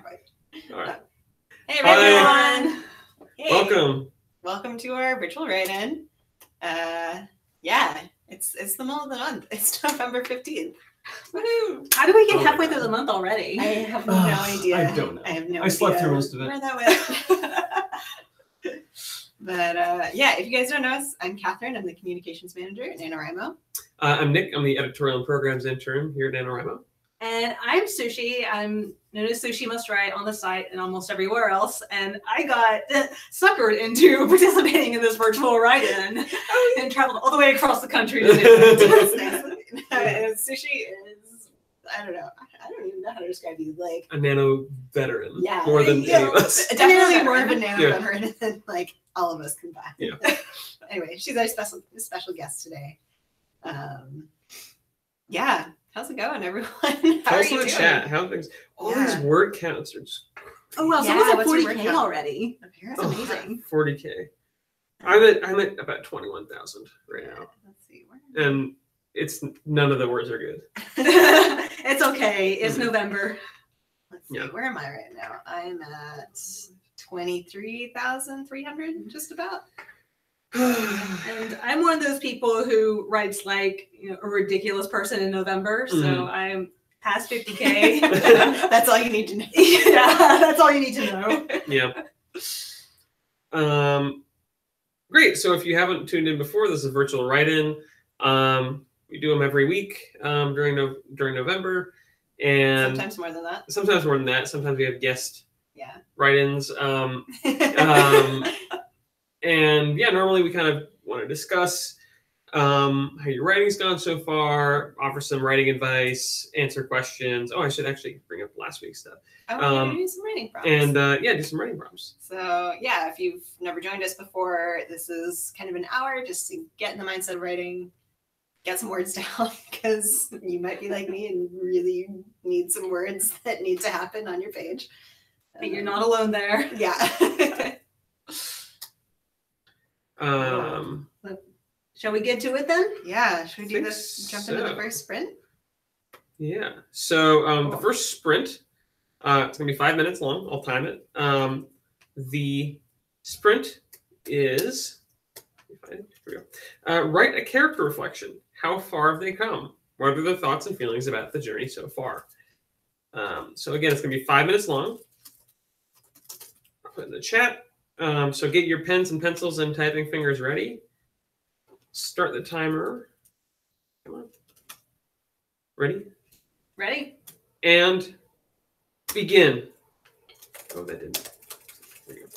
All right. Hey everyone! Hey. Welcome to our virtual write-in. Yeah, it's the middle of the month. It's November 15th. Woohoo! How do we get halfway through the month already? I have no idea. I don't know. I have no I slept idea through most of it. where that went. But yeah, if you guys don't know us, I'm Catherine. I'm the communications manager at NaNoWriMo. I'm Nick. I'm the editorial and programs intern here at NaNoWriMo. And I'm Sushi. I'm known as sushimustwrite on the site and almost everywhere else. And I got suckered into participating in this virtual write-in and traveled all the way across the country to do it. And Sushi is, I don't even know how to describe you. Like a nano veteran. Yeah. More than any of us. Definitely more of a nano veteran than like all of us combined. Yeah. Anyway, she's our special guest today. Yeah. How's it going, everyone? Tell us in the chat how things. All these word counts are just. Oh well, someone's at 40K already. That's amazing. 40K. I'm at about 21,000 right now. Let's see. And it's none of the words are good. It's okay. It's November. Let's see. Yeah. Where am I right now? I'm at 23,300, just about. And I'm one of those people who writes like a ridiculous person in November, so I'm past 50K. That's all you need to know. Yeah, that's all you need to know. Yeah. Great. So if you haven't tuned in before, this is a virtual write-in. We do them every week during November, and sometimes more than that. Sometimes more than that. Sometimes we have guest write-ins. And yeah, normally we kind of want to discuss how your writing's gone so far, offer some writing advice, answer questions. Oh, I should actually bring up last week's stuff. Oh, do some writing prompts. And yeah, do some writing prompts. So yeah, if you've never joined us before, this is kind of an hour just to get in the mindset of writing, get some words down, because you might be like me and really need some words that need to happen on your page. And you're not alone there. Yeah. Shall we get to it then? Yeah. Should we do this? Jump into the first sprint? Yeah. So the first sprint, it's gonna be 5 minutes long. I'll time it. The sprint is here we go. Write a character reflection. How far have they come? What are their thoughts and feelings about the journey so far? So again, it's gonna be 5 minutes long. I'll put it in the chat. So get your pens and pencils and typing fingers ready. Start the timer. Come on. Ready? Ready. And begin. Oh, that didn't. There you go.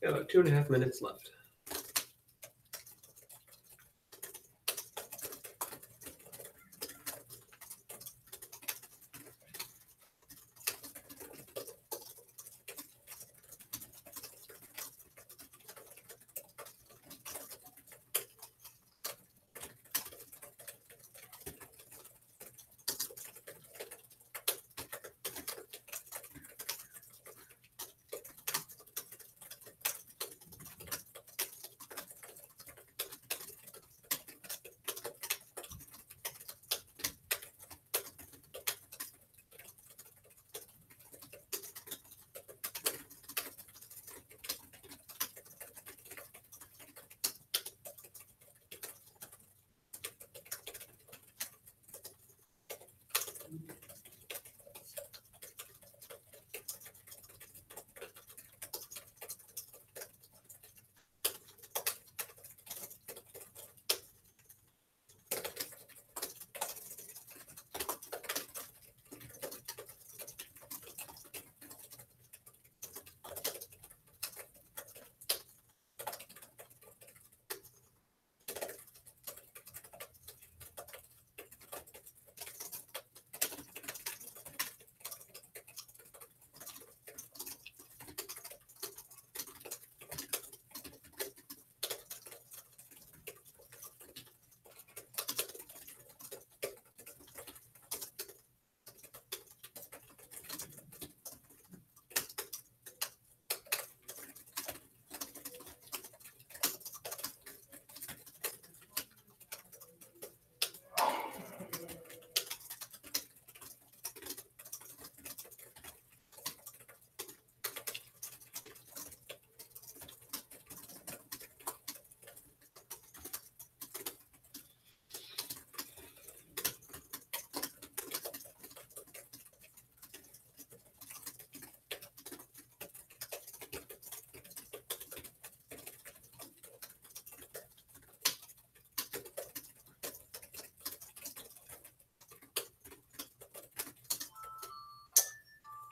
Got about 2.5 minutes left.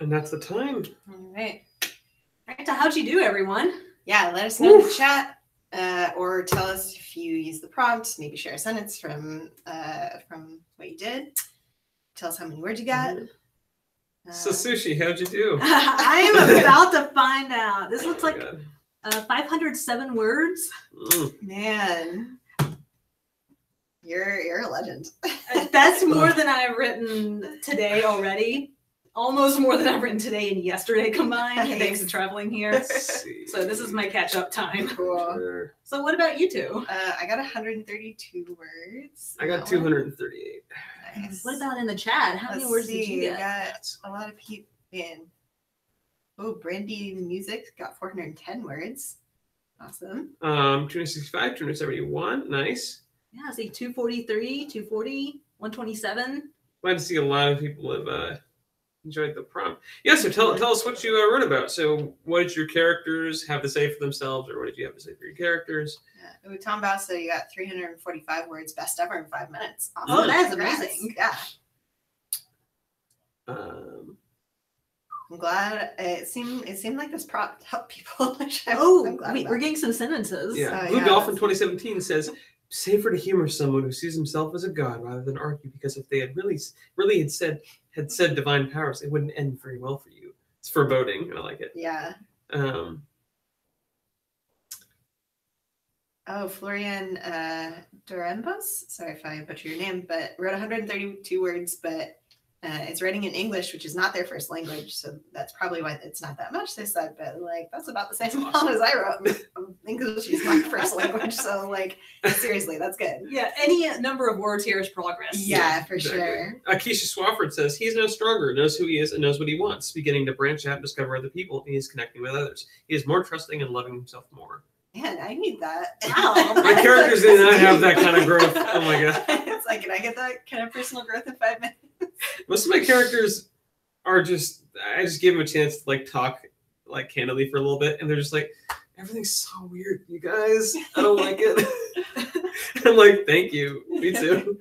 And that's the time. All right. All right, so how'd you do, everyone? Yeah, let us know in the chat, or tell us if you use the prompt. Maybe share a sentence from what you did. Tell us how many words you got. So Sushi, how'd you do? I'm about to find out. This looks like God. 507 words. Man, you're a legend. That's more than I've written today already. Almost more than I've written today and yesterday combined, thanks to traveling here. So this is my catch-up time. Cool. Sure. So what about you two? I got 132 words. I got 238. Nice. What about in the chat? How many words did you get? I got a lot of people in. Oh, Brandy Music got 410 words. Awesome. 265, 271. Nice. Yeah, I see 243, 240, 127. Glad to see a lot of people have enjoyed the prompt. Yeah, so tell us what you wrote about. So what did your characters have to say for themselves, or what did you have to say for your characters? Yeah. Ooh, Tom Bass said you got 345 words, best ever in 5 minutes. Awesome. Oh, that's Congrats. amazing. Yeah. Um, I'm glad it seemed like this prompt helped people. Which I'm glad wait, about. we're getting some sentences. yeah. Oh, Blue yeah, Dolphin that's- 2017 says, safer to humor someone who sees himself as a god rather than argue, because if they had really had said divine powers, it wouldn't end very well for you. It's foreboding. I like it. Yeah. Oh, Florian Dorembos, sorry if I butcher your name, but wrote 132 words, but it's writing in English, which is not their first language, so that's probably why it's not that much, they said, but like that's about the same amount as I wrote. English is my first language, so like seriously, that's good. Yeah, any number of words here is progress. Yeah, for exactly. sure. Keisha Swafford says, he's no stronger, knows who he is, and knows what he wants, beginning to branch out and discover other people, and he's connecting with others. He is more trusting and loving himself more. Man, I need that. Wow. My characters did not have that kind of growth. Oh my god. It's like, can I get that kind of personal growth in 5 minutes? Most of my characters are just, I just give them a chance to like talk like candidly for a little bit, and they're just like, everything's so weird, you guys. I don't like it. I'm like, thank you. Me too.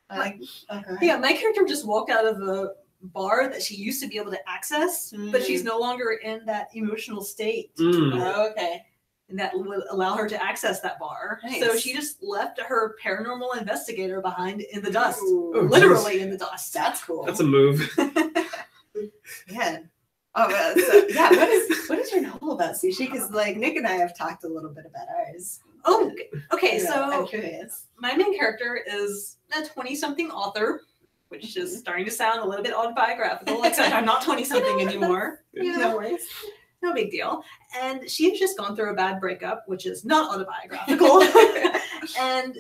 Like, okay. Yeah, my character just walked out of the bar that she used to be able to access, but she's no longer in that emotional state. Oh, okay. And that would allow her to access that bar. Nice. So she just left her paranormal investigator behind in the dust. Ooh. Literally in the dust. That's cool. That's a move. Yeah. Oh, yeah. What is your novel about, Sushi? Because like Nick and I have talked a little bit about ours. Oh, okay. Yeah, So I'm curious. my main character is a 20-something author, which is starting to sound a little bit autobiographical, except I'm not 20-something anymore. You know? No worries. No big deal. And she has just gone through a bad breakup, which is not autobiographical. And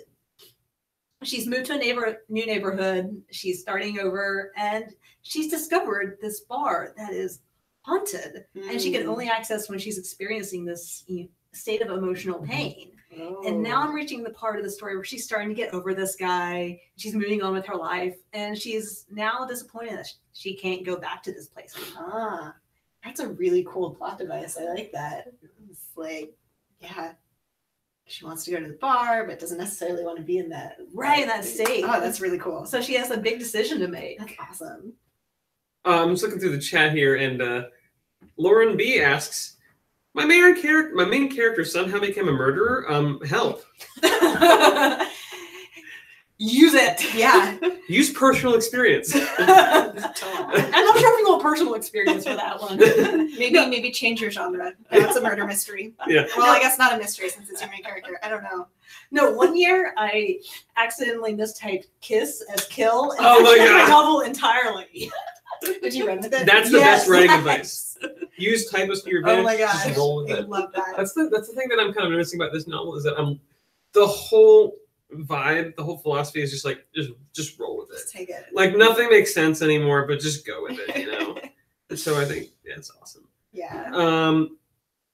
she's moved to a new neighborhood. She's starting over, and she's discovered this bar that is haunted, and she can only access when she's experiencing this state of emotional pain. Oh. And now I'm reaching the part of the story where she's starting to get over this guy. She's moving on with her life, and she's now disappointed that she can't go back to this place anymore. That's a really cool plot device. I like that. It's like, yeah, she wants to go to the bar, but doesn't necessarily want to be in that state. Oh, that's really cool. So she has a big decision to make. That's awesome. I'm just looking through the chat here, and Lauren B asks, "My main character somehow became a murderer. Help! Use it. Yeah. Use personal experience." I'm not sure if we go personal experience for that one. Maybe change your genre. That's a murder mystery. Yeah. Well, I guess not a mystery since it's your main character. I don't know. No, one year I accidentally mistyped kiss as kill and Oh my changed God. my novel entirely. Did you run with it? That's the Yes. best writing advice. Use typos to your advantage. Oh my gosh. Just roll with I it. love that. That's the thing that I'm kind of noticing about this novel is that the whole vibe, the whole philosophy is just like just roll with it. Just take it. Like nothing makes sense anymore, but just go with it, you know. And so I think it's awesome. Yeah.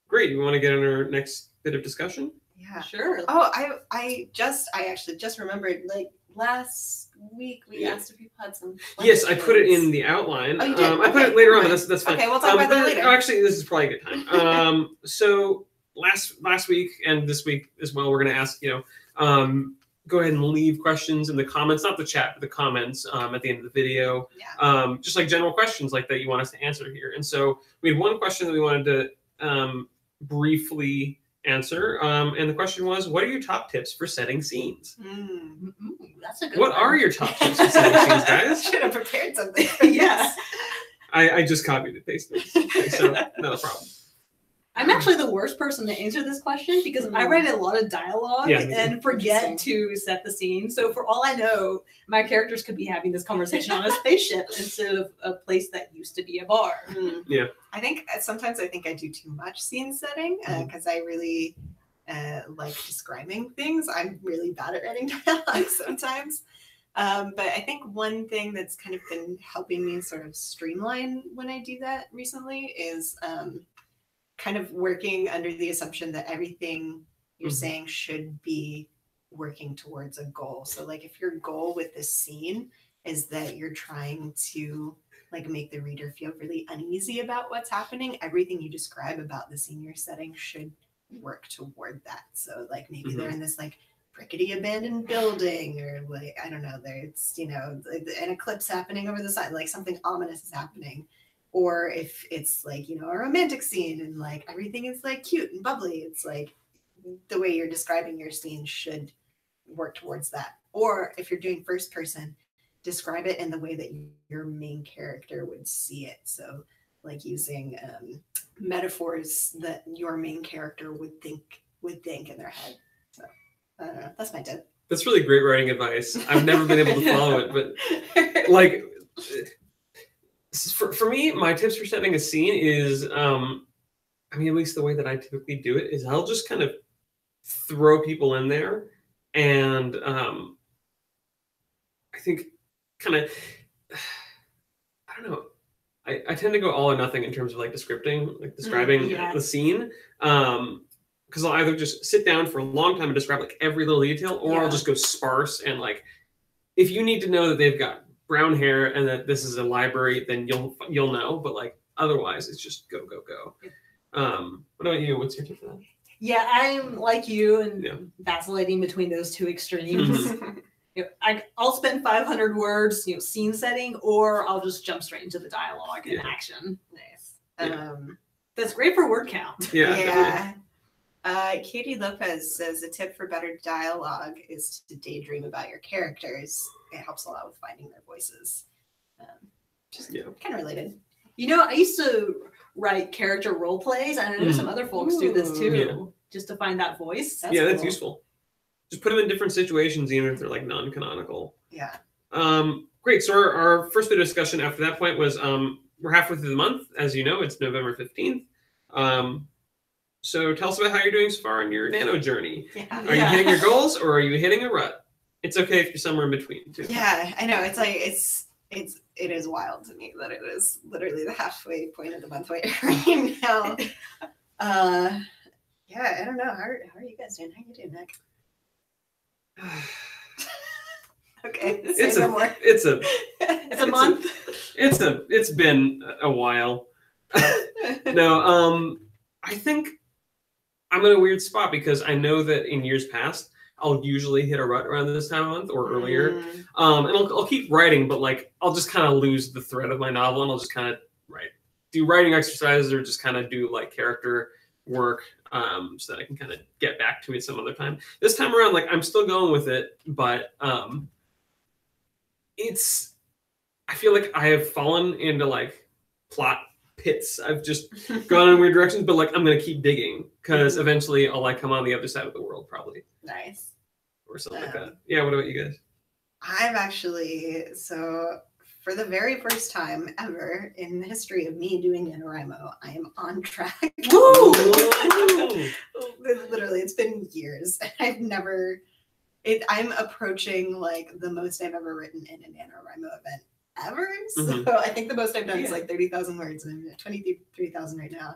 Great. You want to get on our next bit of discussion? Yeah. Sure. Oh, I actually just remembered, like last week we asked if people had some. Yes, I put it in the outline. Oh, you did? I put Okay, it later on, fine. but that's fine. Okay, we'll talk about that later. Actually, this is probably a good time. So last week and this week as well, we're going to ask, go ahead and leave questions in the comments, not the chat, but the comments at the end of the video. Yeah. Just like general questions like that you want us to answer here. And so we had one question that we wanted to briefly answer. And the question was, what are your top tips for setting scenes? Ooh, that's a good What one. are your top tips for setting scenes, guys? Should have prepared something. Yes. I just copied and pasted this, so not a problem. I'm actually the worst person to answer this question because I write a lot of dialogue and forget to set the scene. So for all I know, my characters could be having this conversation on a spaceship instead of a place that used to be a bar. Yeah. I think sometimes I do too much scene setting because I really like describing things. I'm really bad at writing dialogue sometimes. But I think one thing that's kind of been helping me sort of streamline when I do that recently is kind of working under the assumption that everything you're saying should be working towards a goal. So like if your goal with this scene is that you're trying to like make the reader feel really uneasy about what's happening, everything you describe about the scene you're setting should work toward that. So like maybe they're in this like rickety abandoned building, or like I don't know, there's an eclipse happening over the side, like something ominous is happening. Or if it's like, a romantic scene and like everything is like cute and bubbly, it's like the way you're describing your scene should work towards that. Or if you're doing first person, describe it in the way that your main character would see it. So like using metaphors that your main character would think in their head. So I don't know. That's my tip. That's really great writing advice. I've never been able to follow it, but like for me, my tips for setting a scene is, at least the way that I typically do it is I'll just kind of throw people in there, and I think kind of, I don't know, I tend to go all or nothing in terms of like describing the scene. Because I'll either just sit down for a long time and describe like every little detail, or I'll just go sparse and like, if you need to know that they've got brown hair and that this is a library, then you'll know. But like otherwise, it's just go. What about you? What's your tip for that? Yeah, I'm like you and vacillating between those two extremes. I'll spend 500 words, scene setting, or I'll just jump straight into the dialogue and action. Nice. That's great for word count. Yeah. Katie Lopez says a tip for better dialogue is to daydream about your characters. It helps a lot with finding their voices. Just kind of related. I used to write character role plays, and I know some other folks do this too, just to find that voice. That's useful. Just put them in different situations, even if they're like non-canonical. Yeah. Great. So our first bit of discussion after that point was we're halfway through the month. As you know, it's November 15th. So tell us about how you're doing so far on your nano journey. Yeah. Are you hitting your goals, or are you hitting a rut? It's okay if you're somewhere in between too. Yeah, I know. It's like it is wild to me that it is literally the halfway point of the month right now. Yeah, I don't know. How are you guys doing? How you doing, Nick? Okay. It's a month. It's been a while. No, I think I'm in a weird spot because I know that in years past I'll usually hit a rut around this time of month or earlier. And I'll keep writing, but like I'll just kind of lose the thread of my novel, and I'll just kind of do writing exercises or just kind of do like character work so that I can kind of get back to it some other time. This time around, like I'm still going with it, but I feel like I have fallen into like plot pits. I've just gone in weird directions, but like I'm gonna keep digging because eventually I'll like come on the other side of the world probably. Nice. Or something like that. Yeah, what about you guys? I've actually, so for the very first time ever in the history of me doing NaNoWriMo, I am on track. Woo! Literally, it's been years. I'm approaching like the most I've ever written in a NaNoWriMo event ever. So I think the most I've done is like 30,000 words, and I'm at 23,000 right now.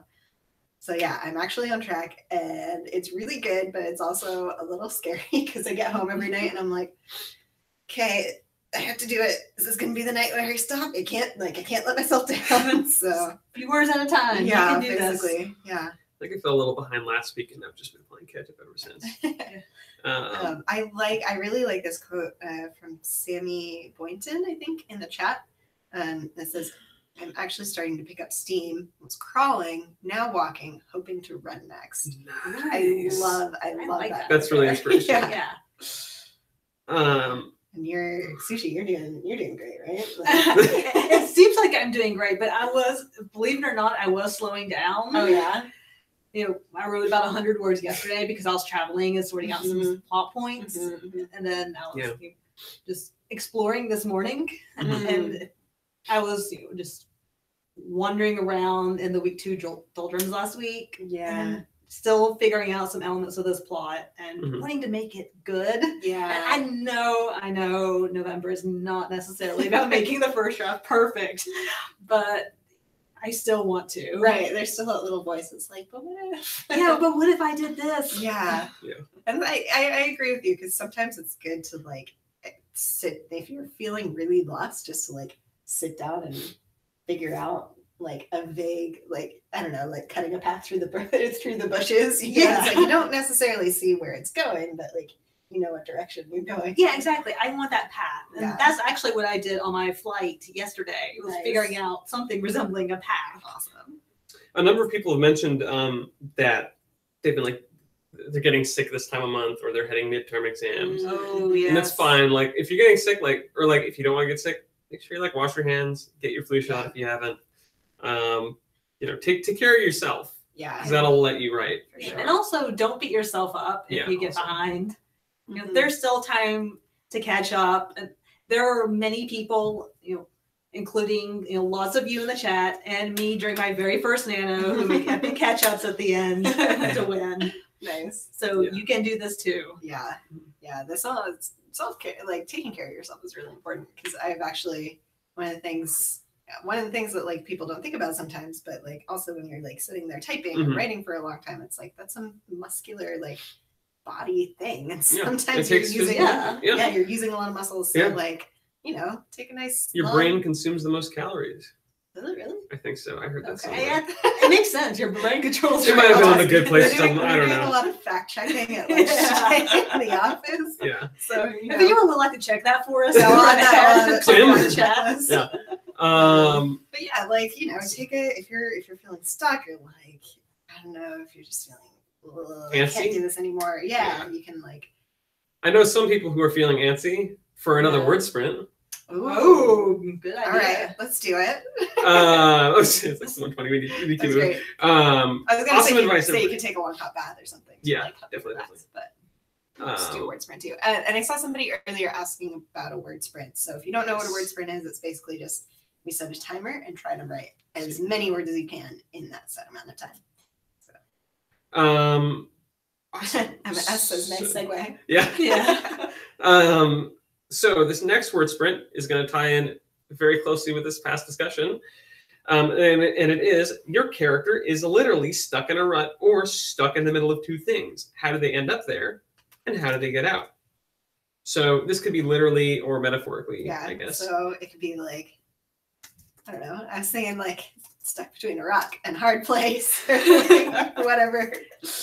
So yeah, I'm actually on track, and it's really good, but it's also a little scary because I get home every night and I'm like, okay, I have to do it. This is gonna be the night where I stop. I can't let myself down. So a few words at a time. Yeah, you can do basically. This. Yeah. I think I fell a little behind last week, and I've just been playing catch up ever since. I really like this quote from Sammy Boynton, I think, in the chat. That says, "I'm actually starting to pick up steam. Was crawling, now walking, hoping to run next." Nice. I love that. That's really inspirational. Yeah. And Sushi, you're doing great, right? It seems like I'm doing great, but believe it or not, I was slowing down. Oh yeah. I wrote about 100 words yesterday because I was traveling and sorting out some plot points, and then I was just exploring this morning, and I was just wandering around in the week 2 doldrums last week. Yeah. And still figuring out some elements of this plot and wanting to make it good. Yeah. And I know November is not necessarily about making the first draft perfect, but I still want to. Right. There's still that little voice that's like, but what if? Yeah, but what if I did this? Yeah. And I agree with you, because sometimes it's good to like sit, if you're feeling really lost, just to like sit down and figure out like a vague, like, I don't know, like cutting a path through the bushes. Yeah. It's like you don't necessarily see where it's going, but like you know what direction you're going. Yeah, exactly. I want that path. And Yeah. that's actually what I did on my flight yesterday. It was figuring out something resembling a path. Awesome. A number of people have mentioned that they've been like, they're getting sick this time of month, or they're heading midterm exams. Oh, yeah. And that's fine. Like if you're getting sick, like, or like if you don't want to get sick, make sure you like wash your hands, get your flu shot if you haven't. Take care of yourself. Yeah. Because that'll let you write. For sure. And also, don't beat yourself up if you get behind. There's still time to catch up. And there are many people, including lots of you in the chat and me during my very first nano who make epic catch ups at the end to win. Nice. So you can do this too. Yeah. Yeah. This self-care, like taking care of yourself, is really important, because I've actually, one of the things that like people don't think about sometimes, but like also when you're like sitting there typing and writing for a long time, it's like that's a muscular like body thing, and sometimes you're using you're using a lot of muscles, so like take a nice your brain consumes the most calories. Is it really? I think so. I heard that Okay. somewhere. It makes sense. Your brain controls. It might have been on the good We're place. doing, I we're don't doing a know. lot of fact checking at lunch today in the office. Yeah. So If anyone would like to check that for us, Yeah, go we'll on add that ahead. on Put it Tim? on the chat. Yeah. But yeah, like, you know, take it if you're feeling stuck or like, I don't know, if you're just feeling I can't Antsy? do this anymore. Yeah, Yeah. you can like I know some people who are feeling antsy for another Yeah. word sprint. Oh, good idea. All right, let's do it. It's like 120. We need to That's move. great. Um, I was gonna awesome say, advice. you everybody. could take a long hot bath or something. to, Yeah, like, help definitely, relax, But just do a Um, word sprint too. And I saw somebody earlier asking about a word sprint. So if you don't know what a word sprint is, it's basically just we set a timer and try to write as many words as you can in that set amount of time. awesome. MS says nice segue. Yeah. Yeah. So this next word sprint is going to tie in very closely with this past discussion. And it is, your character is literally stuck in a rut or stuck in the middle of two things. How do they end up there? And how do they get out? So this could be literally or metaphorically, Yeah. I guess. So it could be like, I don't know. I was saying like stuck between a rock and a hard place or like, whatever.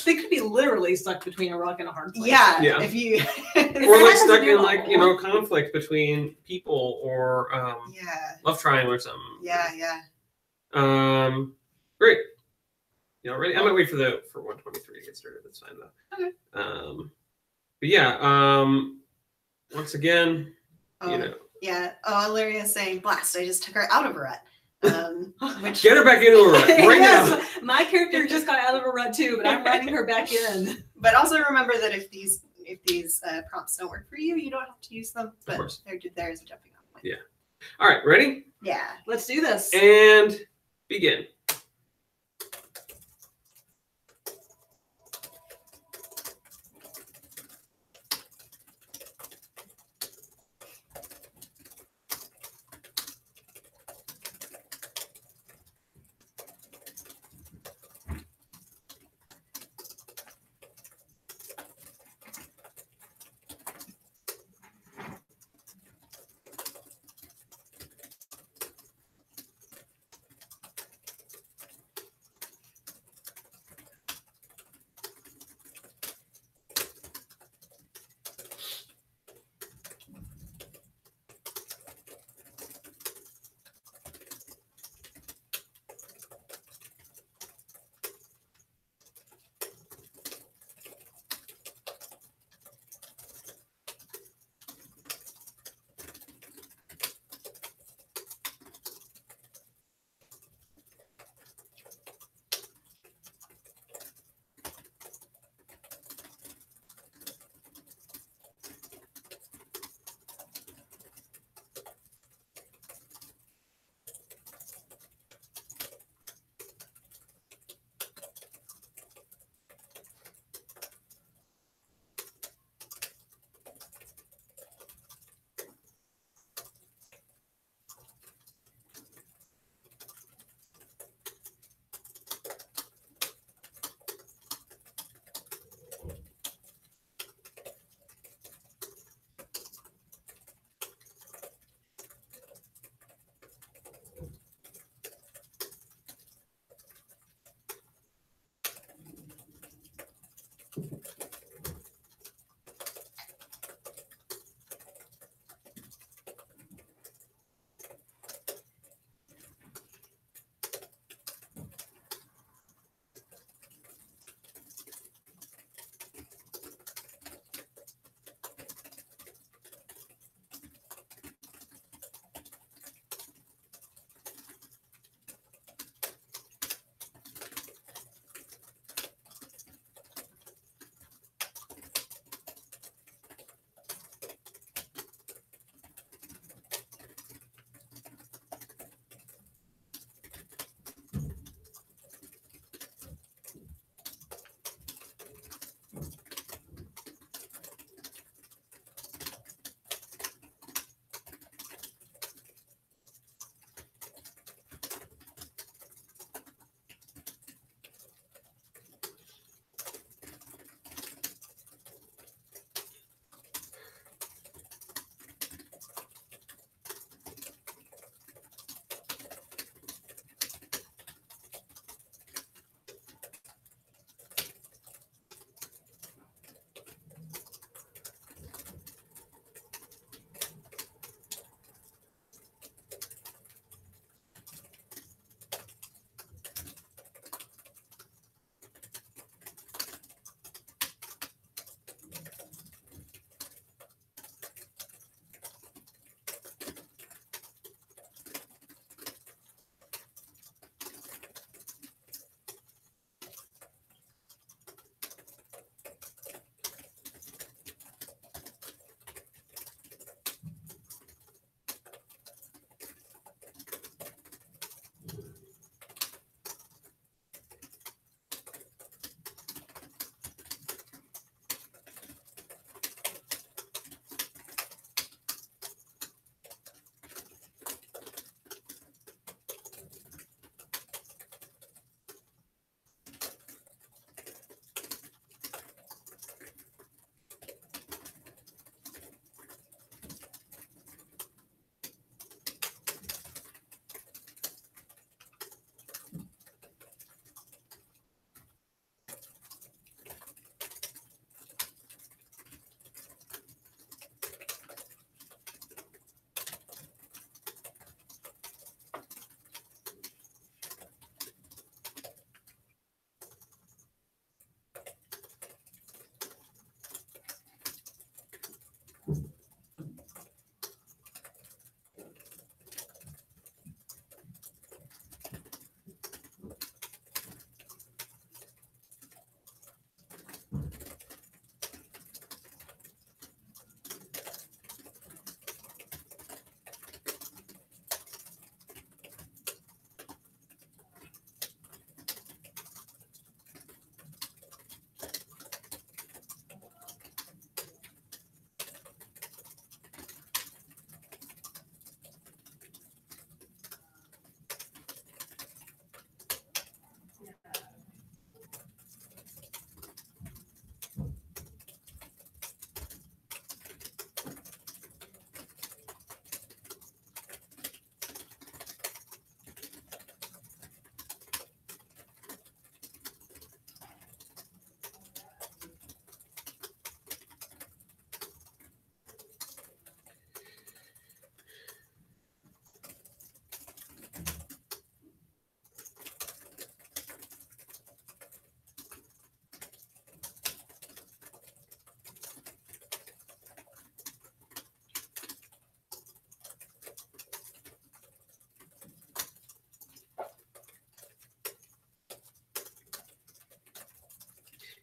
They could be literally stuck between a rock and a hard place. Yeah. Yeah. If you Or like happens stuck in your in like, novel. conflict between people or yeah. love triangle or something. Yeah. Great. You know, ready? I might wait for 123 to get started. That's fine though. Okay. But yeah, once again, you know, Yeah. Oh, Illyria's saying blast. I just took her out of a rut. Which get her back into a rut right now. Yes, my character just got out of a rut too, but I'm writing her back in. But also remember that if these prompts don't work for you, you don't have to use them. But course. they're there as a jumping off point. Yeah. All right, ready? Yeah. Let's do this. And begin.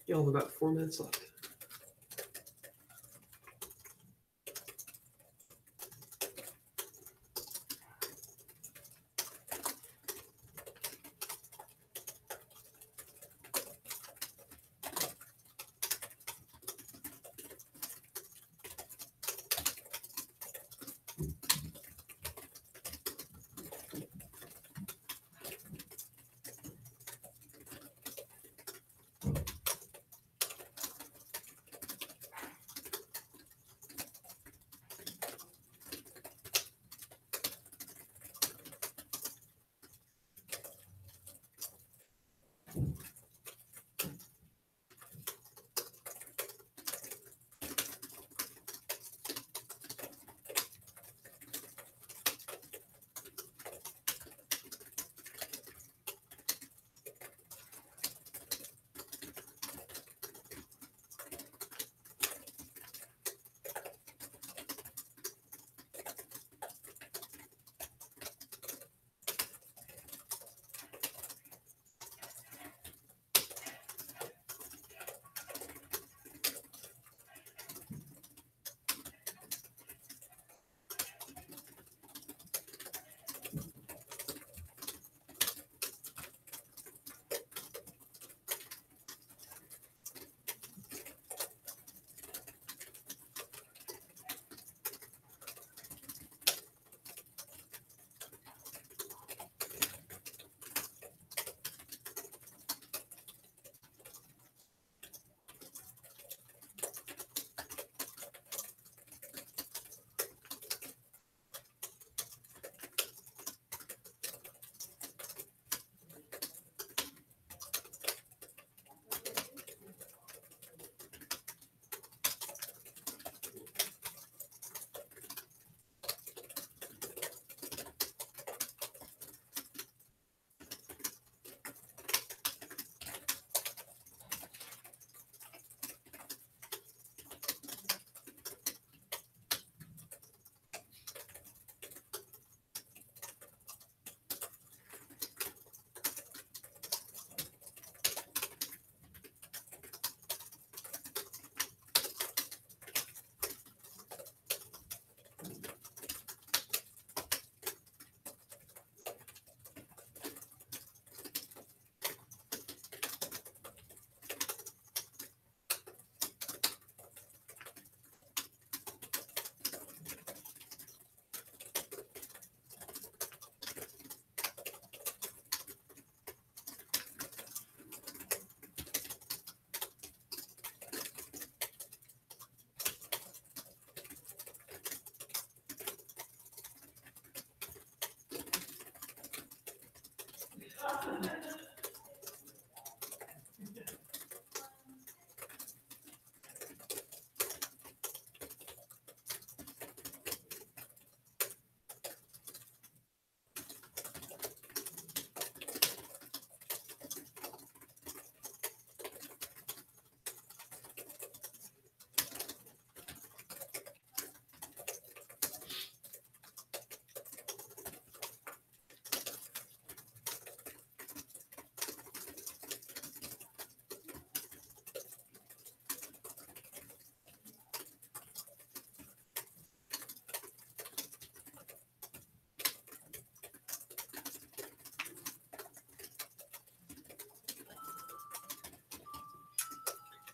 You all have about 4 minutes left.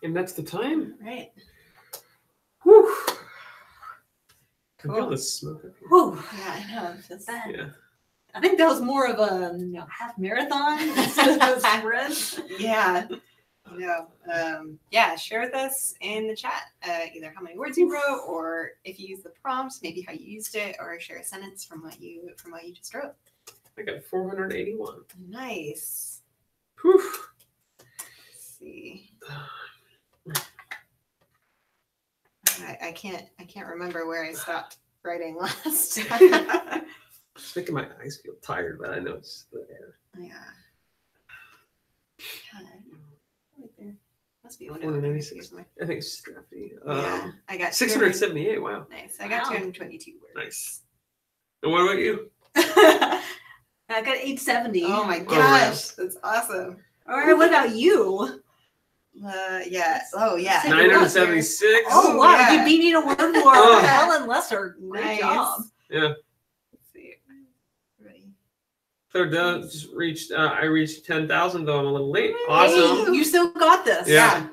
And that's the time. Right. Whew. I Cool. feel the smoke up here. Whew. Yeah, I know. It's bad. Yeah. I think that was more of a half marathon instead of a sprint. Yeah. Yeah, share with us in the chat either how many words you wrote, or if you used the prompts, maybe how you used it, or share a sentence from what you just wrote. I got 481. Nice. Whew. Let's see. I can't remember where I stopped writing last time. I was thinking my eyes feel tired, but I know it's the air. Yeah. God, right there. Must be one 496. I think it's Strappy. Yeah, I got 678. Wow. Nice. I got 222 words. Nice. And what about you? I got 870. Oh my wow. gosh, that's awesome. All right, what about you? Yeah. Oh, yeah. 976. Oh, wow. yeah. You beat me to one more. Oh. Helen Lesser. Great Nice. job. Yeah. Let's see. Ready. Claire just reached. I reached 10,000 though. I'm a little late. Awesome. Hey, you still got this. Yeah.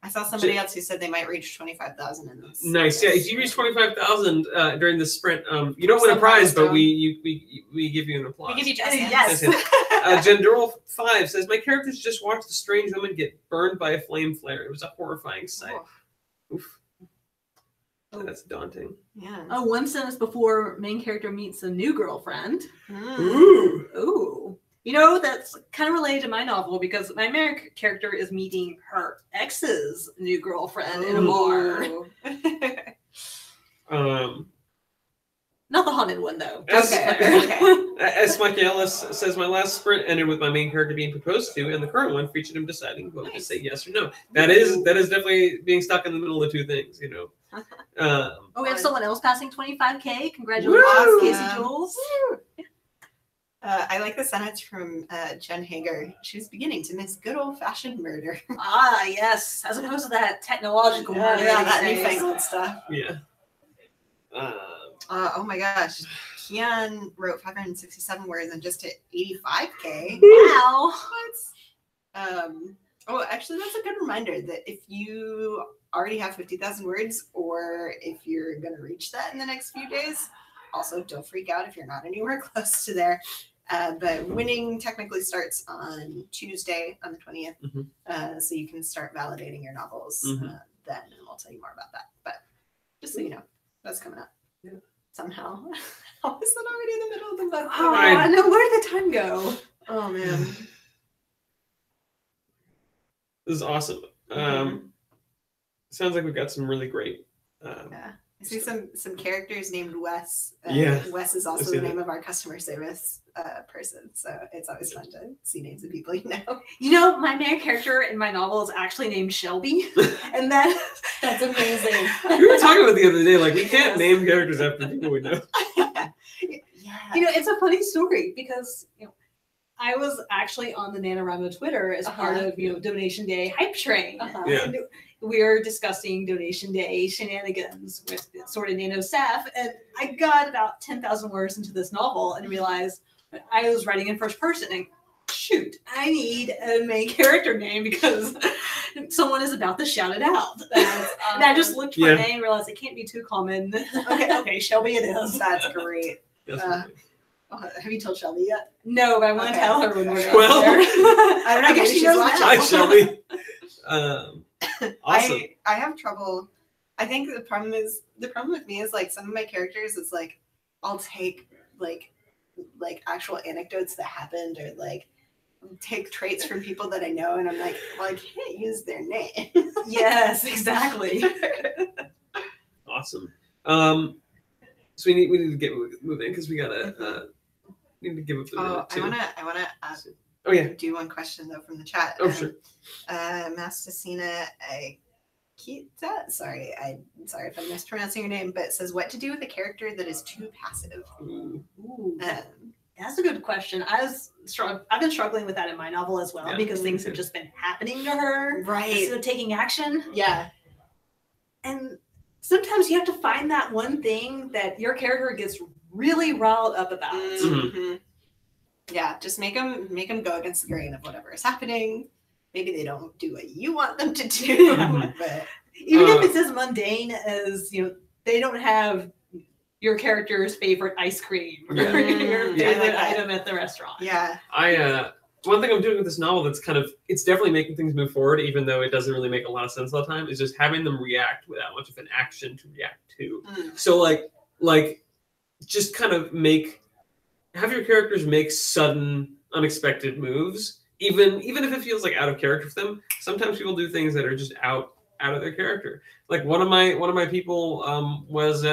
I saw somebody else who said they might reach 25,000 in this. Nice. Yeah. If you reach 25,000 during this sprint, you don't win a prize, but we give you an applause. We give you just Yes. Gendural5 says, my characters just watched a strange woman get burned by a flame flare. It was a horrifying sight. Oh. Oof. That's daunting. Yeah. Oh, one sentence before main character meets a new girlfriend. Ooh. Ooh. You know, that's kind of related to my novel because my main character is meeting her ex's new girlfriend in a bar. Not the haunted one, though. As Mike Ellis says, my last sprint ended with my main character being proposed to, and the current one featured him deciding whether to say yes or no. That is definitely being stuck in the middle of two things, you know. Oh, we have someone else passing 25K. Congratulations, Woo! Casey Jules. I like the sentence from Jen Hager. She's beginning to miss good old-fashioned murder. Ah, yes. As opposed to that technological murder. that these days. newfangled stuff. Yeah. Oh my gosh. Kian wrote 567 words and just hit 85K. Wow. Oh, actually, that's a good reminder that if you already have 50,000 words or if you're going to reach that in the next few days, also don't freak out if you're not anywhere close to there. But winning technically starts on Tuesday on the 20th. So you can start validating your novels then, and we'll tell you more about that. But just so you know, that's coming up. Yeah. Somehow. How is that already in the middle of the month? Oh, I know. Where did the time go? Oh, man. This is awesome. Sounds like we've got some really great. Yeah. I see some characters named Wes. Yeah. Wes is also the name of our customer service person. So it's always fun to see names of people you know. You know, my main character in my novel is actually named Shelby. And that's amazing. We were talking about the other day, like we can't name characters after people we know. Yeah. You know, it's a funny story because, you know, I was actually on the NaNoWriMo Twitter as part of, you know, Donation Day hype train. Yeah. And we were discussing Donation Day shenanigans with sort of Nano staff. And I got about 10,000 words into this novel and realized I was writing in first person. And shoot, I need a main character name because someone is about to shout it out. And I just looked for my name and realized it can't be too common. Okay, Shelby it is. That's great. Have you told Shelby yet? No, but I want to tell her when we're there. I guess she knows watching. Hi, Shelby. Awesome. I have trouble. I think the problem with me is like some of my characters is like I'll take like actual anecdotes that happened or like take traits from people that I know and I'm like, well, I can't use their name. Yes, exactly. Awesome. So we need to get moving because we gotta need to give up the minute too. I wanna do one question though from the chat. Oh sure. Mastasina Kita, sorry if I'm mispronouncing your name, but it says what to do with a character that is too passive. Ooh. That's a good question. I've been struggling with that in my novel as well because things have just been happening to her instead of taking action. Yeah. And sometimes you have to find that one thing that your character gets really riled up about. Yeah, just make them go against the grain of whatever is happening. Maybe they don't do what you want them to do, but even if it's as mundane as, you know, they don't have your character's favorite ice cream or your favorite item at the restaurant. Yeah. One thing I'm doing with this novel that's it's definitely making things move forward, even though it doesn't really make a lot of sense all the time, is just having them react without much of an action to react to. So like just kind of have your characters make sudden, unexpected moves, even if it feels like out of character for them. Sometimes people do things that are just out of their character. Like one of my people was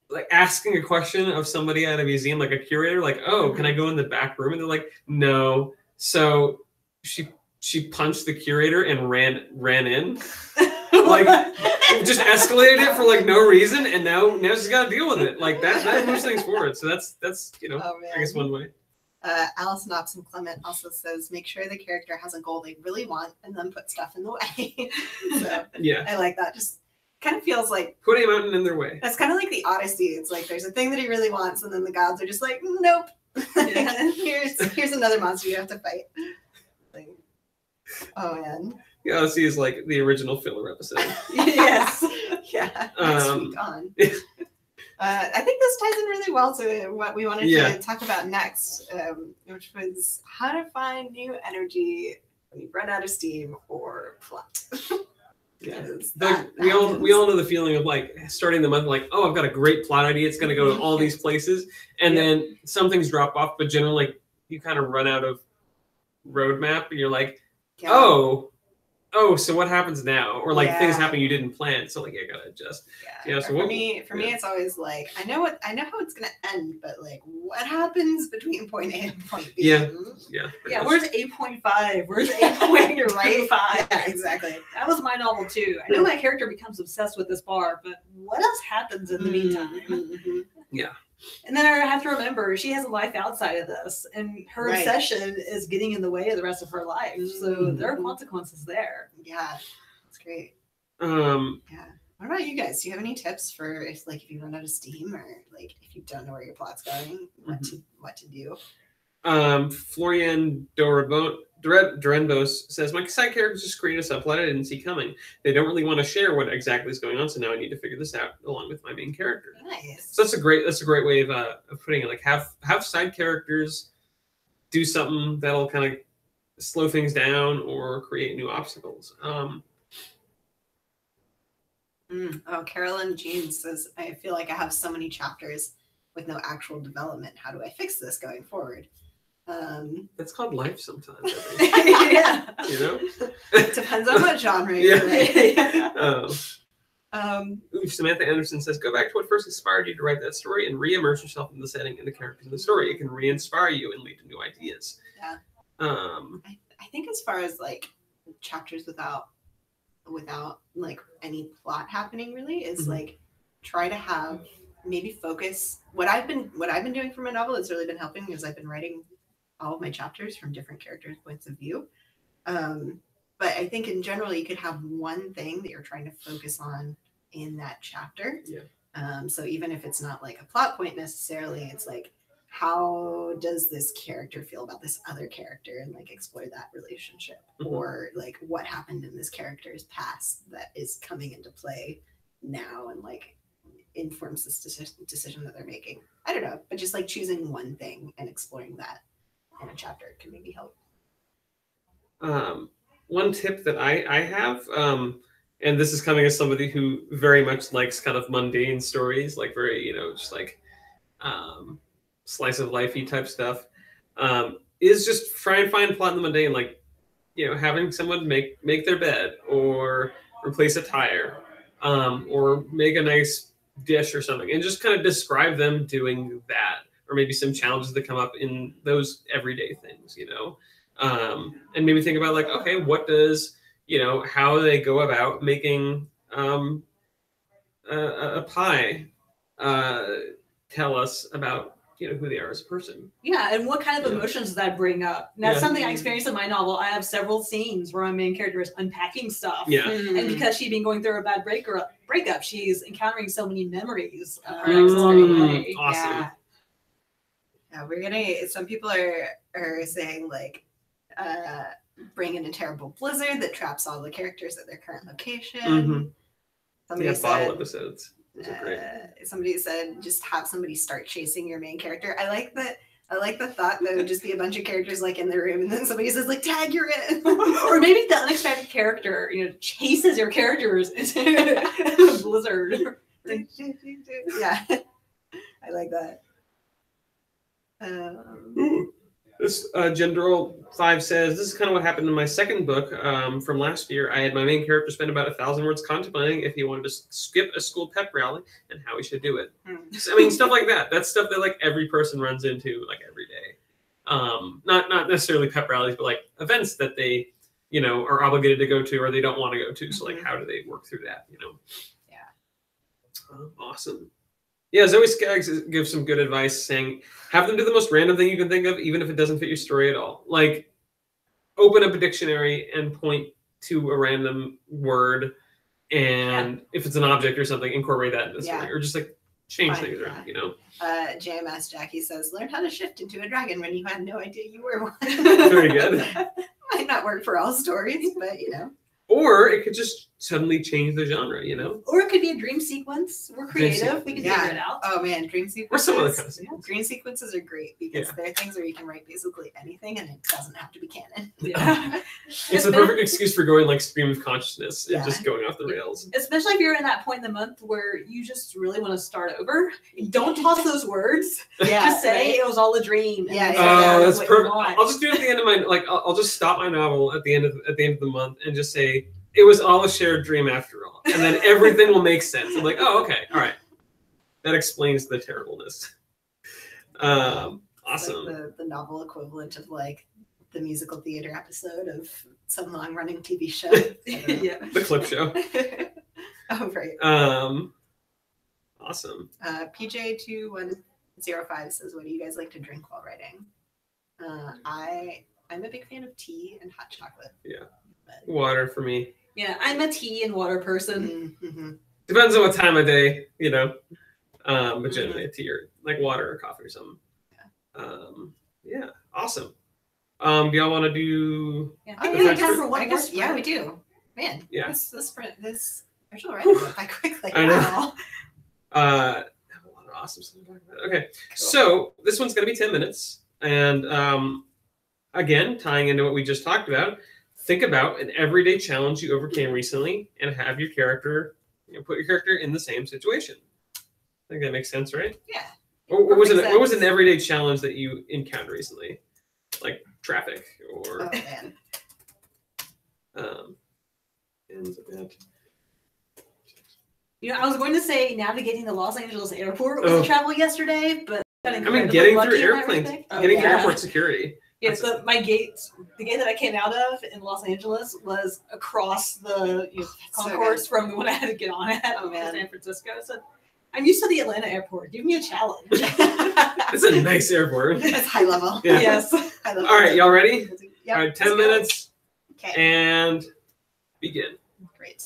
like asking a question of somebody at a museum, like a curator, like, oh, can I go in the back room? And they're like, no. So she punched the curator and ran in. Like just escalated it for like no reason, and now she's got to deal with it. Like that moves things forward. So that's I guess one way. Alison Opson Clement also says, make sure the character has a goal they really want and then put stuff in the way. So Yeah. I like that. Just kind of feels like Putting a mountain in their way. that's kind of like the Odyssey. It's like there's a thing that he really wants, and then the gods are just like, nope. Yeah. here's another monster you have to fight. Like, oh man. The Odyssey is like the original filler episode. Yes. Yeah. Next Um, week on. I think this ties in really well to what we wanted to talk about next, which was how to find new energy when you run out of steam or plot. Yeah. We all know the feeling of like starting the month like, oh, I've got a great plot idea. It's going to go to all these places, and then some things drop off. But generally, like you kind of run out of roadmap, and you're like, oh, so what happens now? Or like things happen you didn't plan, so like you gotta adjust. Yeah. So for me, it's always like I know how it's gonna end, but like what happens between point A and point B? Yeah. Where's 8.5? Where's 8.5? You're right. Yeah, exactly. That was my novel too. I know my character becomes obsessed with this bar, but what else happens in the meantime? Mm-hmm. Yeah. And then I have to remember she has a life outside of this, and her obsession is getting in the way of the rest of her life. So there are consequences there. Yeah, that's great. Yeah. What about you guys? Do you have any tips for if you run out of steam, or like if you don't know where your plot's going, what to do? Florian Dorenbos says, my side characters just create a subplot I didn't see coming. They don't really want to share what exactly is going on, so now I need to figure this out along with my main character. Nice. So that's a great way of putting it. Like have side characters do something that'll kind of slow things down or create new obstacles. Carolyn Jean says, I feel like I have so many chapters with no actual development. How do I fix this going forward? That's called life sometimes. Yeah. You know? It depends on what genre you're in. Samantha Anderson says, go back to what first inspired you to write that story and re-immerse yourself in the setting and the characters in the story. It can re-inspire you and lead to new ideas. Yeah. I think as far as like chapters without like any plot happening really is like try to have maybe focus. What I've been doing for my novel that's really been helping is I've been writing all of my chapters from different characters' points of view. But I think in general, you could have one thing that you're trying to focus on in that chapter. Yeah. So even if it's not like a plot point necessarily, it's like, how does this character feel about this other character, and like explore that relationship, or like what happened in this character's past that is coming into play now and like informs this decision that they're making. I don't know, but just like choosing one thing and exploring that in a chapter can maybe help. One tip that I have, and this is coming as somebody who very much likes kind of mundane stories, like very, just like slice of lifey type stuff, is just try and find plot in the mundane, like, having someone make their bed or replace a tire, or make a nice dish or something, and just kind of describe them doing that, or maybe some challenges that come up in those everyday things, and maybe think about like, okay, what does, how they go about making a pie tell us about, who they are as a person. Yeah, and what kind of emotions does that bring up? And that's something I experienced in my novel. I have several scenes where my main character is unpacking stuff. Yeah. And because she'd been going through a bad breakup, she's encountering so many memories of her Awesome. Yeah, we're gonna. Some people are saying like, bring in a terrible blizzard that traps all the characters at their current location. Somebody said, bottle episodes. Somebody said just have somebody start chasing your main character. I like the thought that it would just be a bunch of characters like in the room, and then somebody says like, tag, you're in. Or maybe the unexpected character chases your characters into a blizzard. Yeah, I like that. This Gendrol 5 says, this is kind of what happened in my second book from last year. I had my main character spend about 1,000 words contemplating if he wanted to skip a school pep rally and how he should do it. So, I mean, stuff like that. That's stuff that like every person runs into like every day. Not necessarily pep rallies, but like events that they, are obligated to go to or they don't want to go to. So like, how do they work through that? Yeah. Awesome. Yeah, Zoe Skaggs gives some good advice, saying have them do the most random thing you can think of, even if it doesn't fit your story at all. Like, open up a dictionary and point to a random word, and if it's an object or something, incorporate that in the story, or just like change things around, you know. JMS Jackie says, learn how to shift into a dragon when you had no idea you were one. Very good. Might not work for all stories, but you know. Or it could just suddenly change the genre, you know? Or it could be a dream sequence. We're creative. We can figure it out. Oh man, dream sequences. Or some other kind of sequence. Dream sequences are great because they're things where you can write basically anything and it doesn't have to be canon. Yeah. It's the perfect excuse for going like stream of consciousness and just going off the rails. Especially if you're in that point in the month where you just really want to start over. Don't toss those words. Just say it was all a dream. Yeah. Oh, that's perfect. I'll just do it at the end of my I'll just stop my novel at the end of the month and just say it was all a shared dream after all, and then everything will make sense. I'm like, oh, okay, all right, that explains the terribleness. Awesome. Like the novel equivalent of like the musical theater episode of some long-running TV show. Yeah, the clip show. Oh, right. Awesome. PJ2105 says, "What do you guys like to drink while writing?" I'm a big fan of tea and hot chocolate. Yeah, water for me. Yeah, I'm a tea and water person. Mm-hmm. Depends on what time of day, you know. But generally a tea or like water or coffee or something. Yeah, awesome. Do y'all want to do? Yeah, we do. Man, yeah. This virtual writing went by quickly. I know. Have a lot of awesome stuff to talk about. Okay, cool. So this one's gonna be 10 minutes, and again, tying into what we just talked about. Think about an everyday challenge you overcame recently and have your character, put your character in the same situation. I think that makes sense, right? Yeah. What was an everyday challenge that you encountered recently? Like traffic or... Oh, man. I was going to say navigating the Los Angeles airport was a travel yesterday, but... getting through airplanes, getting through airport security. Yeah, so the gate that I came out of in Los Angeles was across the concourse from when I had to get on at San Francisco. So I'm used to the Atlanta airport. Give me a challenge. It's a nice airport. It's high level. Yeah. Yes. High level. All right, y'all ready? Yep, all right, 10 minutes. Okay. And begin. Great.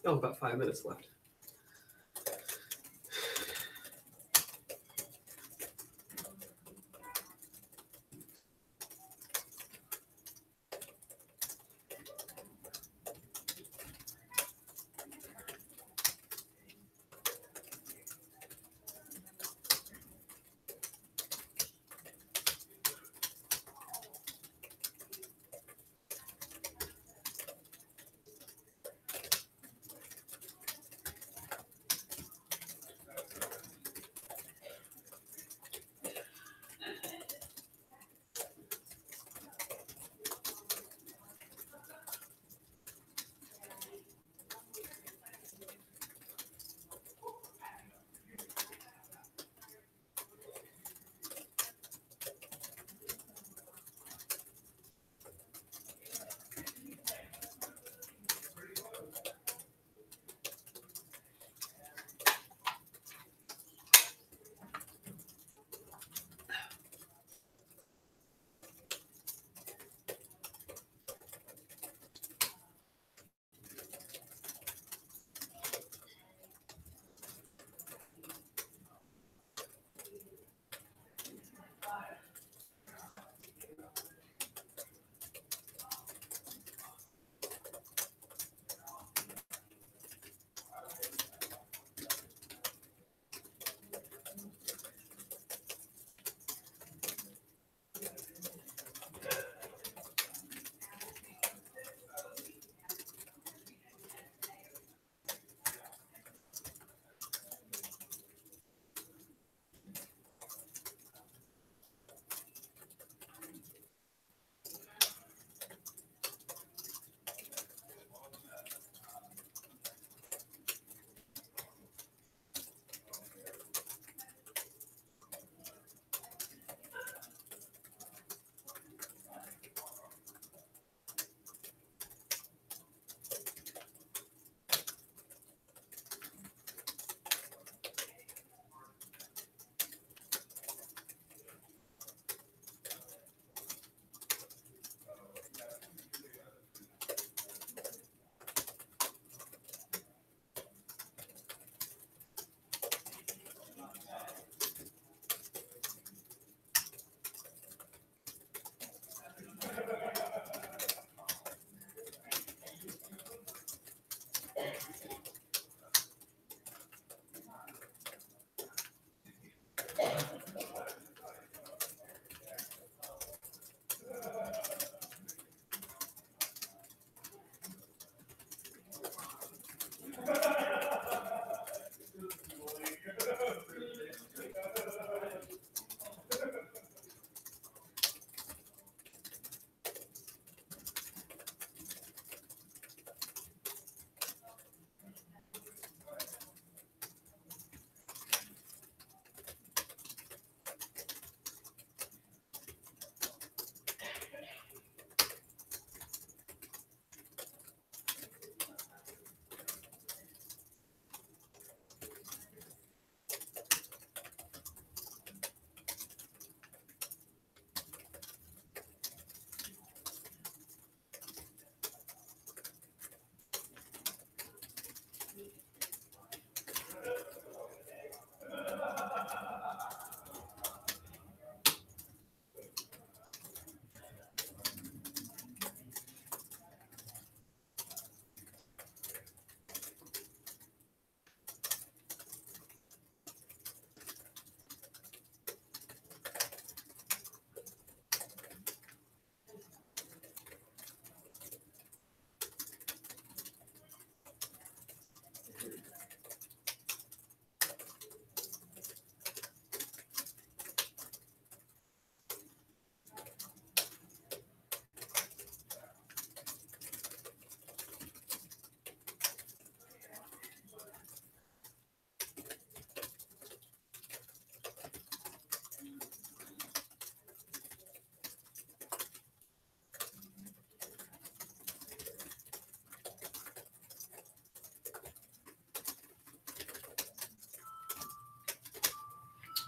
Oh, about 5 minutes left.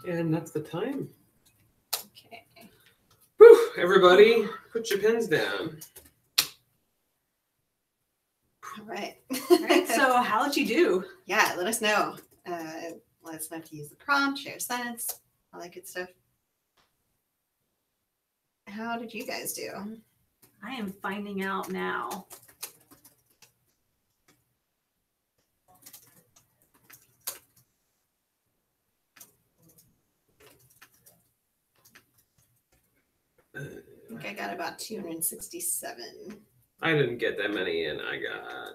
And that's the time. Okay. Whew, everybody, put your pens down. All right. Right. So how'd you do? Yeah, let us know. Let us know to use the prompt, share a sentence, all that good stuff. How did you guys do? I am finding out now. I think I got about 267. I didn't get that many in. I got.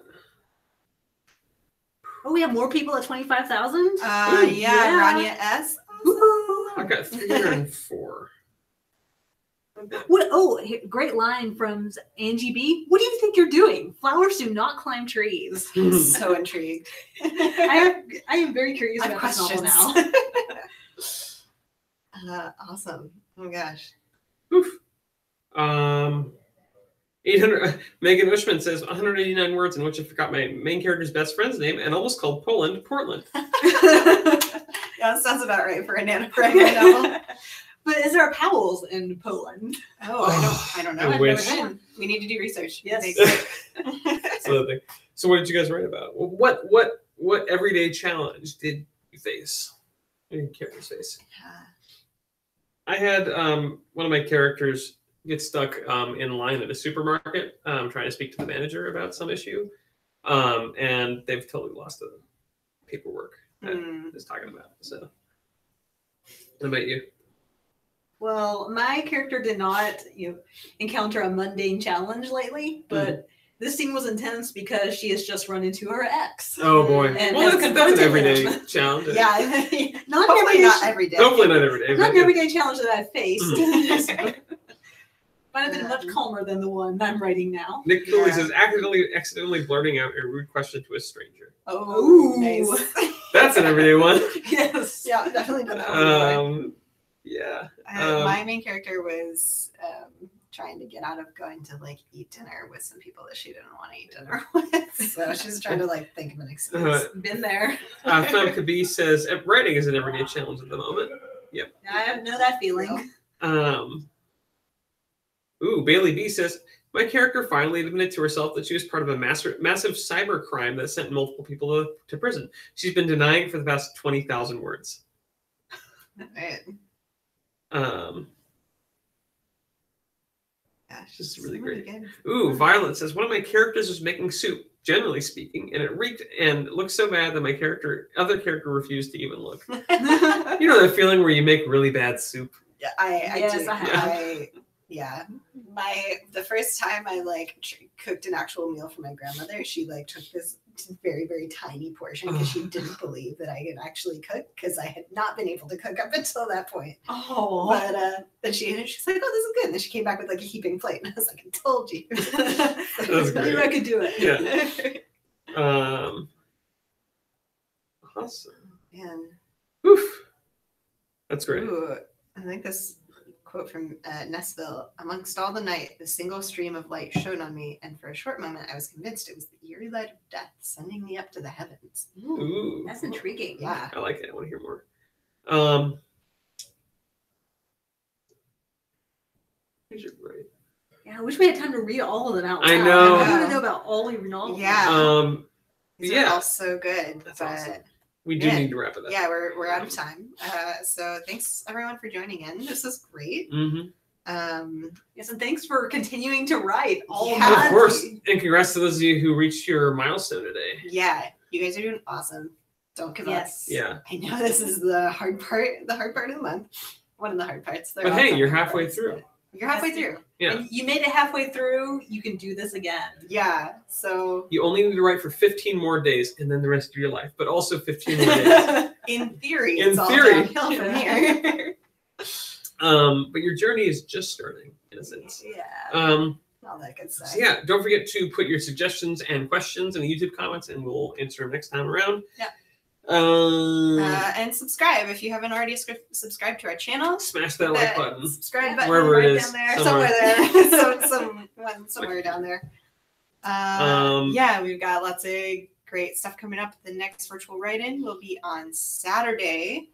Oh, we have more people at 25,000? Yeah, Rania S. I got 304. What? Oh, great line from Angie B. What do you think you're doing? Flowers do not climb trees. So intrigued. I am very curious about this novel now. Awesome. Oh my gosh. Oof. 800. Megan Ushman says 189 words in which I forgot my main character's best friend's name and almost called Poland Portland. Yeah, that sounds about right for a NaNoWriMo novel. But is there Powell's in Poland? Oh, I don't know. I I've wish. never been. We need to do research. Yes. So what did you guys write about? What everyday challenge did you face? What did your characters face? I had one of my characters get stuck in line at a supermarket trying to speak to the manager about some issue, and they've totally lost the paperwork that I was talking about. So, what about you? Well, my character did not, encounter a mundane challenge lately, but this scene was intense because she has just run into her ex. Oh boy! And Well, has that's an confronted everyday him. challenge. Yeah. Not Hopefully not every day. Hopefully not every day. Not but an everyday challenge that I've faced. Might have been Yeah. much calmer than the one I'm writing now. Nick Cooley Yeah. says accidentally blurting out a rude question to a stranger. Oh, Ooh. nice. That's an everyday one. Yes. Yeah, definitely done that one. Yeah. My main character was trying to get out of going to eat dinner with some people that she didn't want to eat dinner with. So she's trying to think of an excuse. Been there. Fem Kabi says writing is an everyday challenge at the moment. Yep. I know that feeling. Bailey B says my character finally admitted to herself that she was part of a massive cyber crime that sent multiple people to prison. She's been denying for the past 20,000 words. Right. Gosh, This is really great. Good. Violet says one of my characters was making soup, generally speaking, and it reeked and looked so bad that my other character refused to even look. You know that feeling where you make really bad soup? Yeah, I Yes, do. I have. Yeah. The first time I cooked an actual meal for my grandmother, she took this very, very tiny portion because she didn't believe that I could actually cook because I had not been able to cook up until that point. Oh. But then she ate it. She's like, "Oh, this is good." And then she came back with a heaping plate, and I was like, "I told you." That's I knew I could do it. Yeah. Awesome. Man. Oof. That's great. Ooh, I think this quote from Nessville: "Amongst all the night, the single stream of light shone on me, and for a short moment I was convinced it was the eerie light of death sending me up to the heavens." Ooh. That's intriguing. Yeah. I like it. I want to hear more. These are great. Yeah, I wish we had time to read all of them out. I loud. know. I want to know about all your novels. Yeah. These Yeah. are all so good. That's but awesome. We do Yeah. need to wrap it up. yeah, we're out of time. So thanks everyone for joining in. This is great. Mm-hmm. Yes, and thanks for continuing to write all Yeah. month. Of course. And congrats to those of you who reached your milestone today. Yeah, you guys are doing awesome. Don't give Yes. Yeah. up. I know this is the hard part of the month. One of the hard parts. They're But all hey, the you're hard halfway parts, through. but You're halfway through. Yeah. And you made it halfway through. You can do this again. Yeah. So You only need to write for 15 more days and then the rest of your life, but also 15 more days. in theory, In it's all theory. downhill from here. But your journey is just starting, in a sense. Yeah. All that good stuff. So yeah, don't forget to put your suggestions and questions in the YouTube comments, and we'll answer them next time around. Yeah. And And subscribe if you haven't already subscribed to our channel. smash that like button. Subscribe button Wherever it right is, down there, somewhere. somewhere there, somewhere down there. Yeah, we've got lots of great stuff coming up. The next virtual write-in will be on Saturday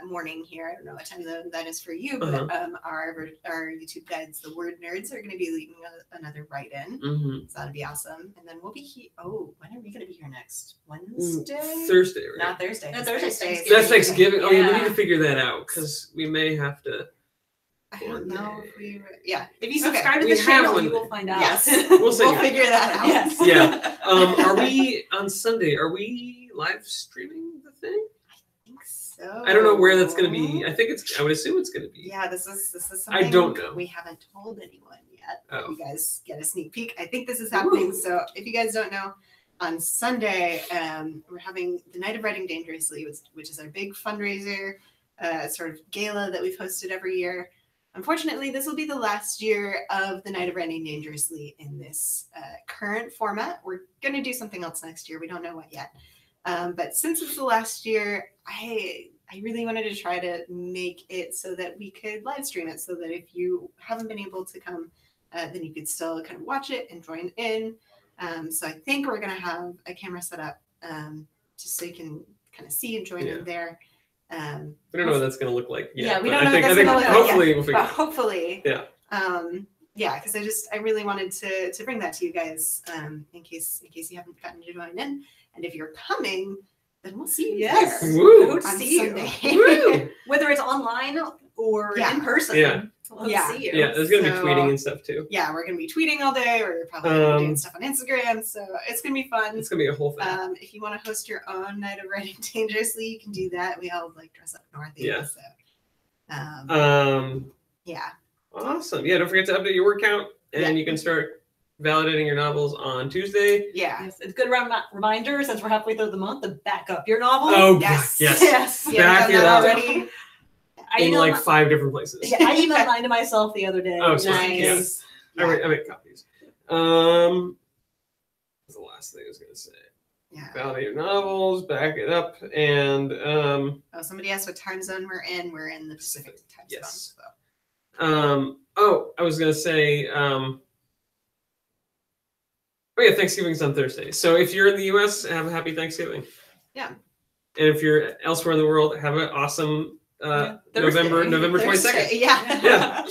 morning here. I don't know what time that is for you, but our YouTube guides, the Word Nerds, are going to be leading another write-in. So that'll be awesome. And then we'll be here. Oh, when are we going to be here next? Wednesday? Thursday, right? Not Thursday. No, Thursday's Thanksgiving. That's Thanksgiving. Oh, yeah, we Yeah. need to figure that out because we may have to. I don't know if we. Yeah. If you subscribe to We the have channel, one. you will find out. Yes. We'll see. We'll figure that out. Yes. Yeah. Are we on Sunday? Are we live streaming the thing? I think so. I don't know where that's going to be. I would assume it's going to be. Yeah, this is something I don't know. we haven't told anyone yet. Oh. You guys get a sneak peek. I think this is happening. So if you guys don't know, on Sunday, we're having the Night of Writing Dangerously, which is our big fundraiser sort of gala that we've hosted every year. Unfortunately, this will be the last year of the Night of Writing Dangerously in this current format. We're going to do something else next year. We don't know what yet. But since it's the last year, I really wanted to try to make it so that we could live stream it, so that if you haven't been able to come, then you could still kind of watch it and join in. So I think we're going to have a camera set up just so you can kind of see and join in there. We don't know what that's going to look like yet. Yeah, we but don't know what that's I think going to look hopefully like. we'll figure But it out. hopefully. Yeah. Yeah, because I really wanted to bring that to you guys in case you haven't gotten to join in. And if you're coming, then we'll see you Yes. there Woo! Good to on see Sunday. you. Woo! Whether it's online or Yeah. in person. Yeah. We'll have Yeah. to see you. Yeah, there's going to be So- tweeting and stuff too. Yeah, we're going to be tweeting all day. We're probably gonna be doing stuff on Instagram. So it's going to be fun. It's going to be a whole thing. If you want to host your own Night of Writing Dangerously, you can do that. We all like dress up Northy. Yeah. So, yeah. Awesome. Yeah, don't forget to update your word count, and you can start validating your novels on Tuesday. Yeah. Yes, it's a good reminder since we're halfway through the month to back up your novel. Oh, Yes. yes. Yes. You haven't Back done it that up. already? I In emailed like my- 5 different places. yeah, I emailed mine to myself the other day. Oh, smart. Nice. Yeah. Yeah. I make copies. What's the last thing I was going to say? Yeah. Validate your novels, back it up, and Oh, somebody asked what time zone we're in. We're in the Pacific time Yes. zone. I was going to say, oh yeah, Thanksgiving's on Thursday. So if you're in the U.S., have a happy Thanksgiving. Yeah. And if you're elsewhere in the world, have an awesome November 22nd. Thursday. Yeah. Yeah.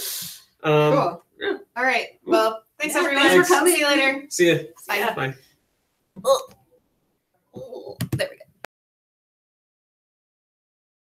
Cool. Yeah. All right. Well, thanks Yeah, everyone. thanks for See you later. See ya. Bye. Bye. Oh.